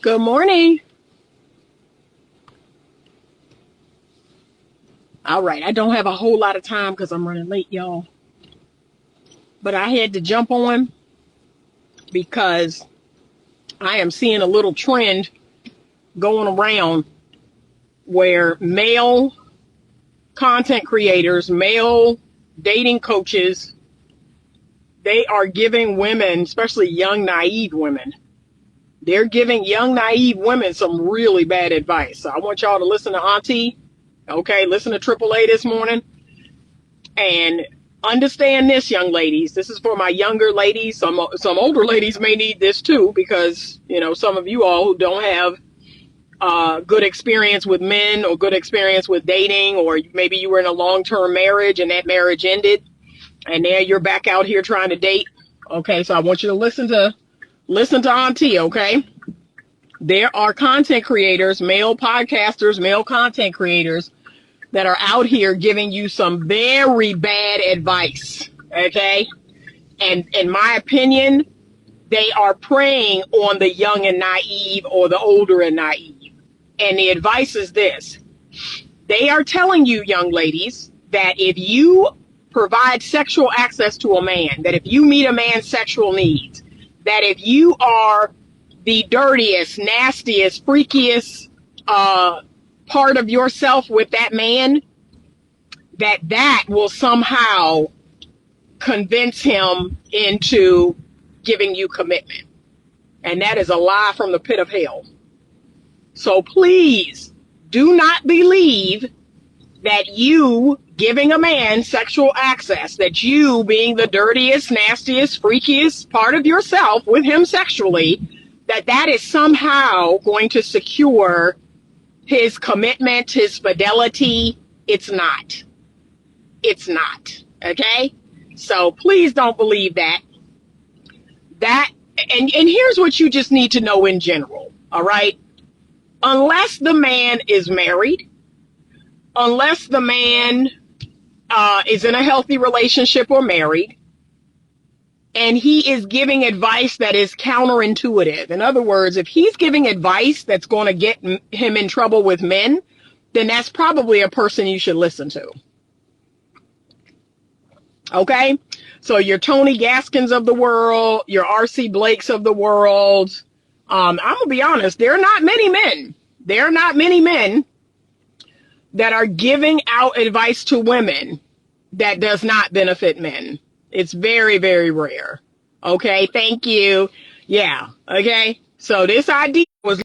Good morning. All right, I don't have a whole lot of time because I'm running late, y'all. But I had to jump on because I am seeing a little trend going around where male content creators, male dating coaches, they are giving women, especially young, naive women, they're giving young, naive women some really bad advice. So I want y'all to listen to Auntie. Okay, listen to Triple A this morning. And understand this, young ladies. This is for my younger ladies. Some older ladies may need this too, because some of you all who don't have good experience with men or good experience with dating, or maybe you were in a long-term marriage and that marriage ended, and now you're back out here trying to date. Okay, so I want you to listen to Auntie. Okay, there are content creators, male podcasters, male content creators that are out here giving you some very bad advice, okay? And in my opinion, they are preying on the young and naive or the older and naive. And the advice is this. They are telling you, young ladies, that if you provide sexual access to a man, that if you meet a man's sexual needs, that if you are the dirtiest, nastiest, freakiest part of yourself with that man, that will somehow convince him into giving you commitment. And that is a lie from the pit of hell. So please do not believe that you giving a man sexual access, that you being the dirtiest, nastiest, freakiest part of yourself with him sexually, that is somehow going to secure his commitment, his fidelity. It's not. It's not. Okay? So please don't believe that. And here's what you just need to know in general. All right? Unless the man is married, unless the man is in a healthy relationship or married, and he is giving advice that is counterintuitive. In other words, if he's giving advice that's going to get him in trouble with men, then that's probably a person you should listen to. Okay? So your Tony Gaskins of the world, your R.C. Blakes of the world, I'm going to be honest, there are not many men. There are not many men that are giving out advice to women that does not benefit men. It's very, very rare. Okay, thank you. Yeah, okay. So this idea was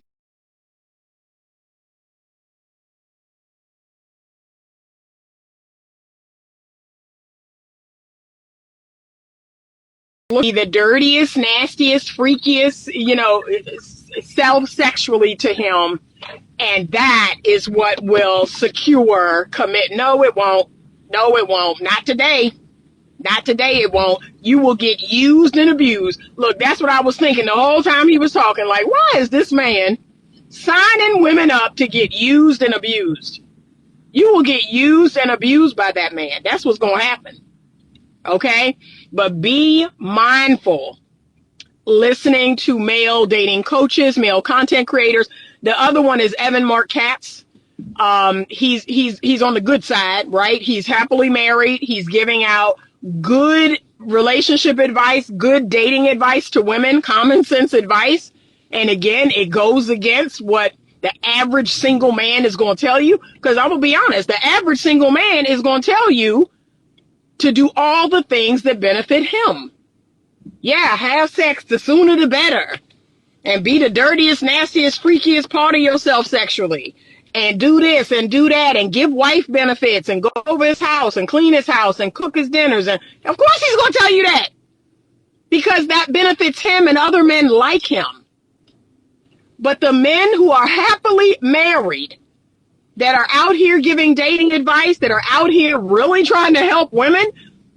the dirtiest, nastiest, freakiest, self-sexually to him. And that is what will secure commit. No, it won't. No, it won't. Not today. Not today, it won't. You will get used and abused. Look, that's what I was thinking the whole time he was talking. Like, why is this man signing women up to get used and abused? You will get used and abused by that man. That's what's going to happen. Okay? But be mindful listening to male dating coaches, male content creators. The other one is Evan Mark Katz. He's on the good side, right? He's happily married. He's giving out good relationship advice, good dating advice to women, common sense advice. And again, it goes against what the average single man is going to tell you. Because I'm going to be honest, the average single man is going to tell you to do all the things that benefit him. Yeah, have sex, the sooner the better. And be the dirtiest, nastiest, freakiest part of yourself sexually. And do this and do that and give wife benefits and go over his house and clean his house and cook his dinners. And of course he's going to tell you that, because that benefits him and other men like him. But the men who are happily married, that are out here giving dating advice, that are out here really trying to help women,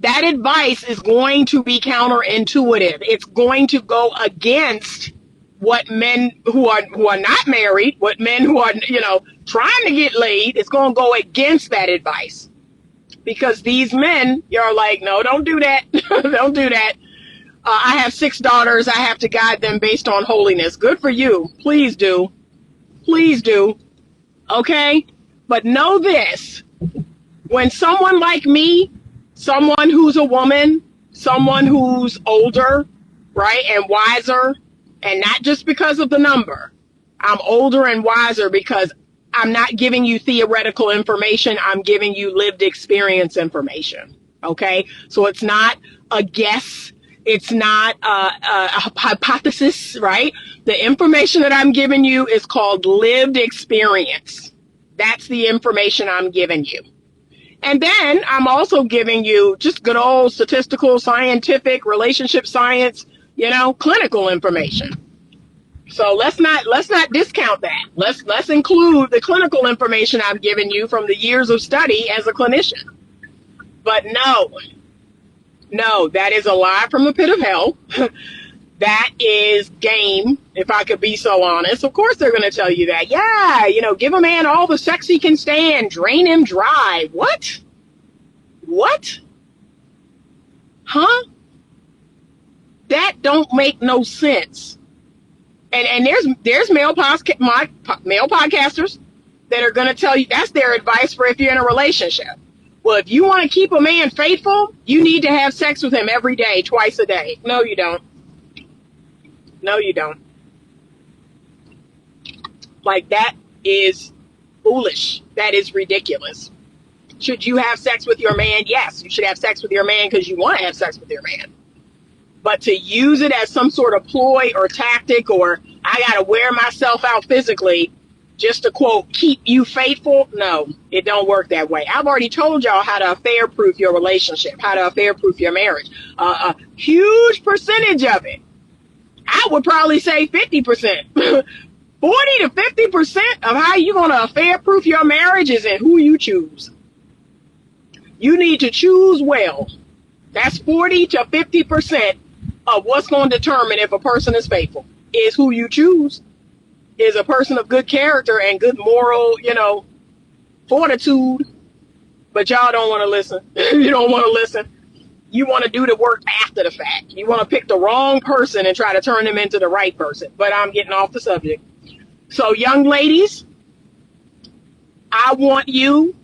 that advice is going to be counterintuitive. It's going to go against what men who are not married, what men who are, trying to get laid, it's going to go against that advice. Because these men, you're like, no, don't do that. Don't do that. I have 6 daughters. I have to guide them based on holiness. Good for you. Please do. Please do. Okay? But know this. When someone like me, someone who's a woman, someone who's older, right, and wiser, and not just because of the number, I'm older and wiser because I'm not giving you theoretical information. I'm giving you lived experience information. Okay? So it's not a guess. It's not a hypothesis, right? The information that I'm giving you is called lived experience. That's the information I'm giving you. And then I'm also giving you just good old statistical, scientific, relationship science, clinical information. So let's not discount that. Let's include the clinical information I've given you from the years of study as a clinician. But no, that is a lie from the pit of hell. That is game, if I could be so honest. Of course they're going to tell you that. Yeah, give a man all the sex he can stand, drain him dry. What? Huh? That don't make no sense. And there's male podcasters that are going to tell you that's their advice for if you're in a relationship. Well, if you want to keep a man faithful, you need to have sex with him every day, twice a day. No, you don't. No, you don't. Like, that is foolish. That is ridiculous. Should you have sex with your man? Yes, you should have sex with your man because you want to have sex with your man. But to use it as some sort of ploy or tactic, or I got to wear myself out physically just to, quote, keep you faithful, no, it don't work that way. I've already told y'all how to affair-proof your relationship, how to affair-proof your marriage. A huge percentage of it, I would probably say 50%, 40 to 50% of how you're going to affair-proof your marriage is in who you choose. You need to choose well. That's 40 to 50% of what's going to determine if a person is faithful, is who you choose. Is a person of good character and good moral, fortitude. But y'all don't want to listen. You don't want to listen. You want to do the work after the fact. You want to pick the wrong person and try to turn them into the right person. But I'm getting off the subject. So young ladies, I want you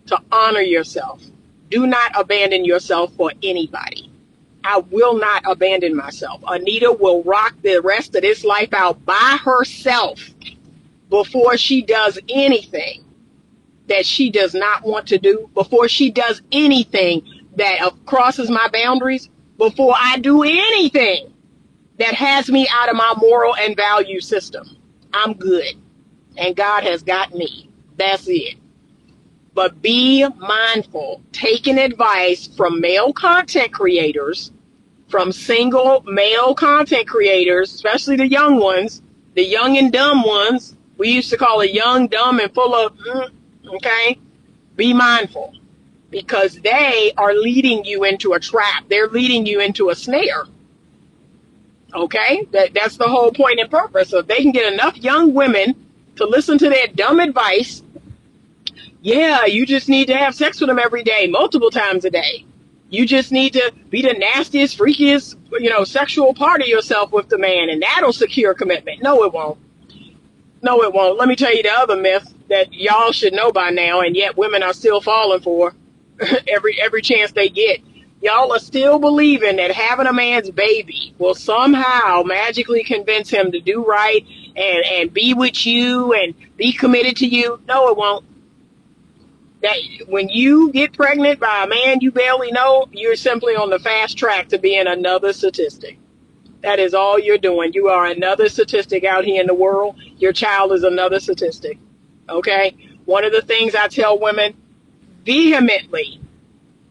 to honor yourself. Do not abandon yourself for anybody. I will not abandon myself. Anita will rock the rest of this life out by herself before she does anything that she does not want to do, before she does anything that crosses my boundaries, before I do anything that has me out of my moral and value system. I'm good. And God has got me. That's it. But be mindful, taking advice from male content creators, from single male content creators, especially the young ones, the young and dumb ones. We used to call it young, dumb, and full of, okay? Be mindful, because they are leading you into a trap. They're leading you into a snare. Okay? That's the whole point and purpose. So if they can get enough young women to listen to their dumb advice, yeah, you just need to have sex with them every day, multiple times a day. You just need to be the nastiest, freakiest, sexual part of yourself with the man, and that'll secure commitment. No, it won't. No, it won't. Let me tell you the other myth that y'all should know by now, and yet women are still falling for every chance they get. Y'all are still believing that having a man's baby will somehow magically convince him to do right and be with you and be committed to you. No, it won't. That when you get pregnant by a man you barely know, you're simply on the fast track to being another statistic. That is all you're doing. You are another statistic out here in the world. Your child is another statistic. Okay? One of the things I tell women vehemently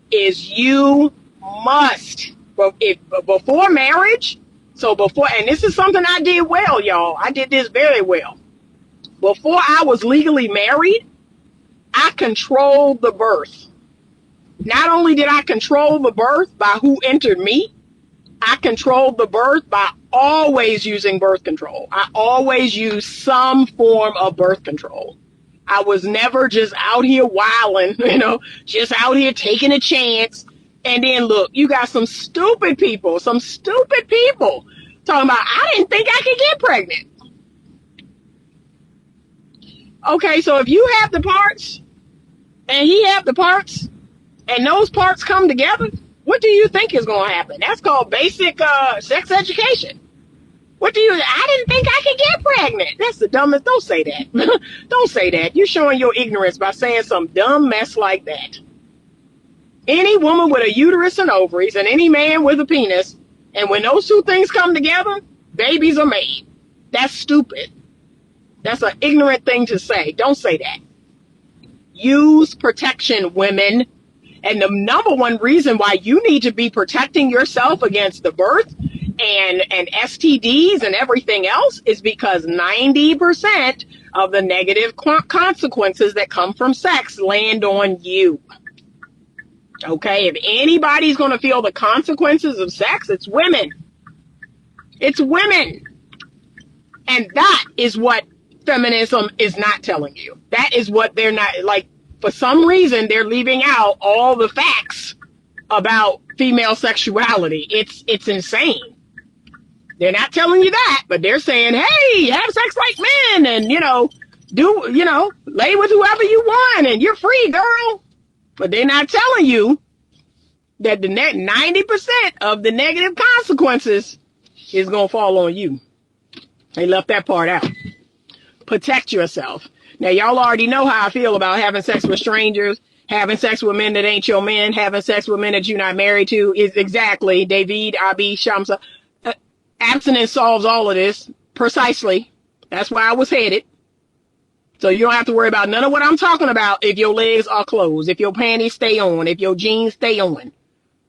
is you must, before marriage, and this is something I did well, y'all. I did this very well. Before I was legally married, I controlled the birth. Not only did I control the birth by who entered me, I controlled the birth by always using birth control. I always used some form of birth control. I was never just out here wilding, just out here taking a chance, And then look, you got some stupid people talking about, I didn't think I could get pregnant. Okay, so if you have the parts and he have the parts and those parts come together, what do you think is going to happen? That's called basic sex education. I didn't think I could get pregnant. That's the dumbest. Don't say that. Don't say that. You're showing your ignorance by saying some dumb mess like that. Any woman with a uterus and ovaries and any man with a penis, and when those two things come together, babies are made. That's stupid. That's an ignorant thing to say. Don't say that. Use protection, women. And the number one reason why you need to be protecting yourself against the birth and STDs and everything else is because 90% of the negative consequences that come from sex land on you. Okay, if anybody's going to feel the consequences of sex, it's women. It's women. And that is what feminism is not telling you. That is what they're not, like, for some reason, they're leaving out all the facts about female sexuality. It's insane. They're not telling you that, but they're saying, hey, have sex like men and, lay with whoever you want and you're free, girl. But they're not telling you that the 90% of the negative consequences is going to fall on you. They left that part out. Protect yourself. Now, y'all already know how I feel about having sex with strangers, having sex with men that ain't your men, having sex with men that you're not married to. Is exactly, David, Abi, Shamsa. Abstinence solves all of this. Precisely. That's where I was headed. So you don't have to worry about none of what I'm talking about if your legs are closed, if your panties stay on, if your jeans stay on.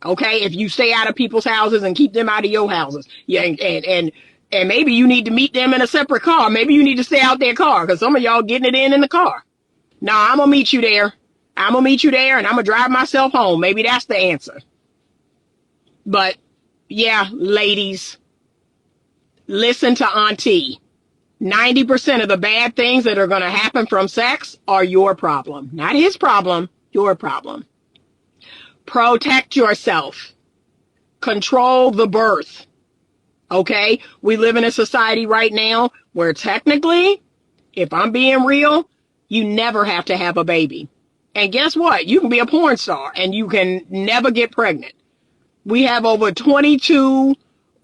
Okay? If you stay out of people's houses and keep them out of your houses. Yeah, and maybe you need to meet them in a separate car. Maybe you need to stay out their car because some of y'all getting it in the car. Nah, I'm going to meet you there. I'm going to meet you there and I'm going to drive myself home. Maybe that's the answer. But yeah, ladies, listen to Auntie. 90% of the bad things that are going to happen from sex are your problem. Not his problem, your problem. Protect yourself. Control the birth. Okay? We live in a society right now where technically, if I'm being real, you never have to have a baby. And guess what? You can be a porn star and you can never get pregnant. We have over 22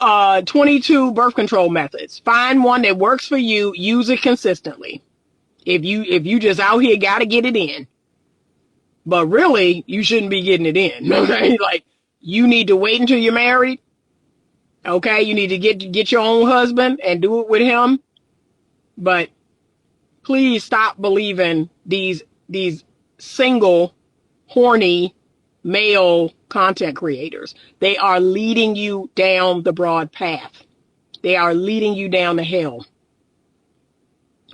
birth control methods. Find one that works for you. Use it consistently. If you just out here got to get it in. But really, you shouldn't be getting it in. Okay? Like, you need to wait until you're married. Okay? You need to get your own husband and do it with him. But please stop believing these single, horny, male content creators. They are leading you down the broad path. They are leading you down the hill.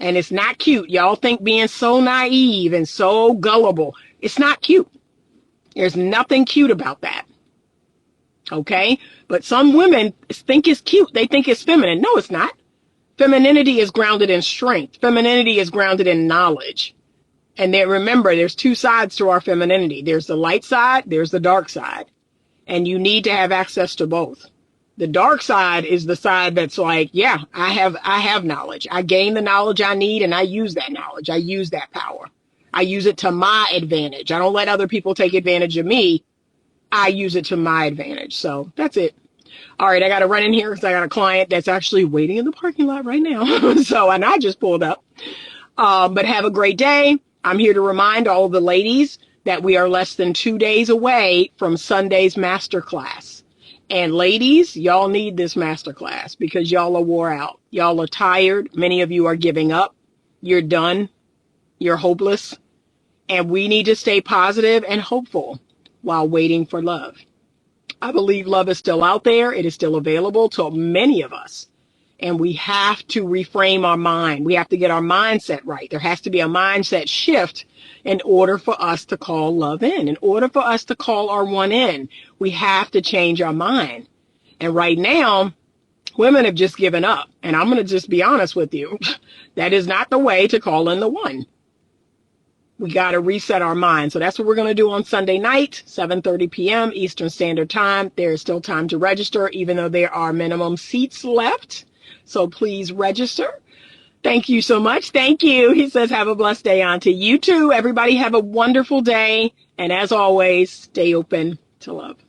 And it's not cute. Y'all think being so naive and so gullible. It's not cute. There's nothing cute about that. Okay? But some women think it's cute. They think it's feminine. No, it's not. Femininity is grounded in strength. Femininity is grounded in knowledge. And then remember, there's two sides to our femininity. There's the light side, there's the dark side. And you need to have access to both. The dark side is the side that's like, yeah, I have knowledge. I gain the knowledge I need and I use that knowledge. I use that power. I use it to my advantage. I don't let other people take advantage of me. I use it to my advantage. So that's it. All right, I got to run in here because I got a client that's actually waiting in the parking lot right now. And I just pulled up. But have a great day. I'm here to remind all the ladies that we are less than 2 days away from Sunday's masterclass. And ladies, y'all need this masterclass because y'all are wore out. Y'all are tired. Many of you are giving up. You're done. You're hopeless. And we need to stay positive and hopeful while waiting for love. I believe love is still out there. It is still available to many of us. And we have to reframe our mind. We have to get our mindset right. There has to be a mindset shift in order for us to call love in order for us to call our one in. We have to change our mind. And right now, women have just given up. And I'm going to just be honest with you. That is not the way to call in the one. We got to reset our mind. So that's what we're going to do on Sunday night, 7:30 p.m. Eastern Standard Time. There is still time to register, even though there are minimum seats left. So please register. Thank you so much. Thank you. He says, have a blessed day, Auntie. You too. Everybody have a wonderful day. And as always, stay open to love.